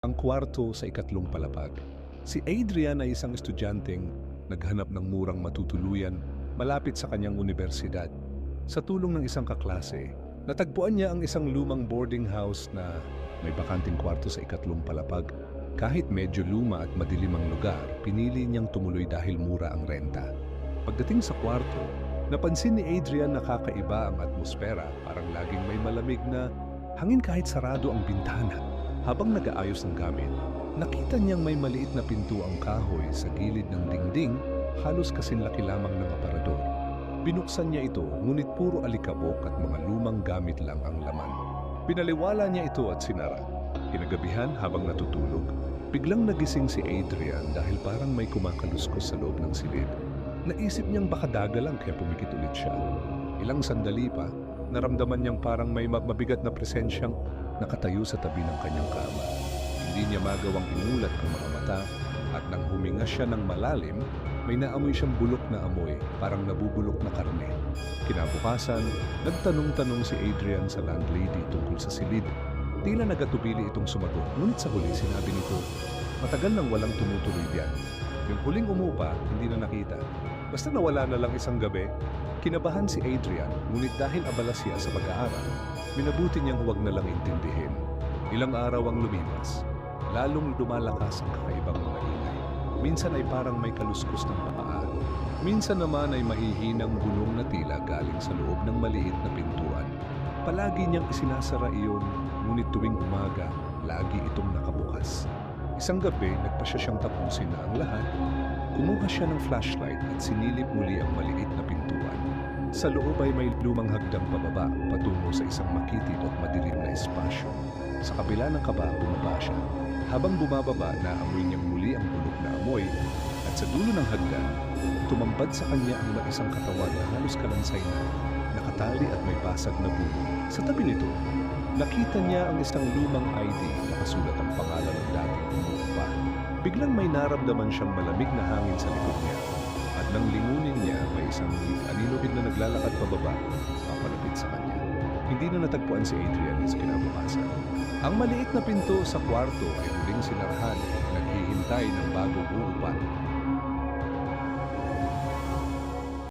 Ang kwarto sa ikatlong palapag. Si Adrian ay isang estudyanteng naghanap ng murang matutuluyan malapit sa kanyang universidad. Sa tulong ng isang kaklase, natagpuan niya ang isang lumang boarding house na may bakanting kwarto sa ikatlong palapag. Kahit medyo luma at madilim ang lugar, pinili niyang tumuloy dahil mura ang renta. Pagdating sa kwarto, napansin ni Adrian na kakaiba ang atmosfera, parang laging may malamig na hangin kahit sarado ang bintana. Habang nag-aayos ng gamit, nakita niyang may maliit na pinto ang kahoy sa gilid ng dingding, halos kasinlaki lamang ng aparador. Binuksan niya ito, ngunit puro alikabok at mga lumang gamit lang ang laman. Pinaliwala niya ito at sinara. Kinagabihan habang natutulog, biglang nagising si Adrian dahil parang may kumakaluskos sa loob ng silid. Naisip niyang baka daga lang kaya pumikit ulit siya. Ilang sandali pa, naramdaman niyang parang may mabigat na presensyang nakatayo sa tabi ng kanyang kama. Hindi niya magawang imulat ang mga mata at nang huminga siya ng malalim, may naamoy siyang bulok na amoy, parang nabubulok na karne. Kinabukasan, nagtanong-tanong si Adrian sa landlady tungkol sa silid. Tila nagatubili itong sumagot, ngunit sa huli sinabi nito, matagal nang walang tumutuloy diyan. Yung huling umupa, hindi na nakita. Basta nawala na lang isang gabi. Kinabahan si Adrian, ngunit dahil abala siya sa pag-aaral, minabuti niyang huwag na lang intindihin. Ilang araw ang lumipas, lalong lumalakas ang kakaibang mga ingay. Minsan ay parang may kaluskos ng paa. Minsan naman ay mahihinang bulong na tila galing sa loob ng maliit na pintuan. Palagi niyang isinasara iyon, ngunit tuwing umaga, lagi itong nakabukas. Isang gabi, nagpasya siyang tapusin na ang lahat. Kumuha siya ng flashlight at sinilip muli ang maliit na pintuan. Sa loob ay may lumang hagdang pababa patungo sa isang makitid at madilim na espasyo. Sa kabila ng kaba, bumaba siya. Habang bumababa, naamoy niyang muli ang bulok na amoy at sa dulo ng hagdan, tumambad sa kanya ang isang katawan na halos kalansay na, nakatali at may basag na bulo. Sa tabi nito, nakita niya ang isang lumang ID na nakasulat ang pangalan ng dating umuupa. Biglang may naramdaman siyang malamig na hangin sa likod niya at nang lingunin niya may isang aninubid na naglalakad pababa, papalapit sa kanya. Hindi na natagpuan si Adrian sa kinabukasan. Ang maliit na pinto sa kwarto ay muling sinarahan, naghihintay ng bagong uupa.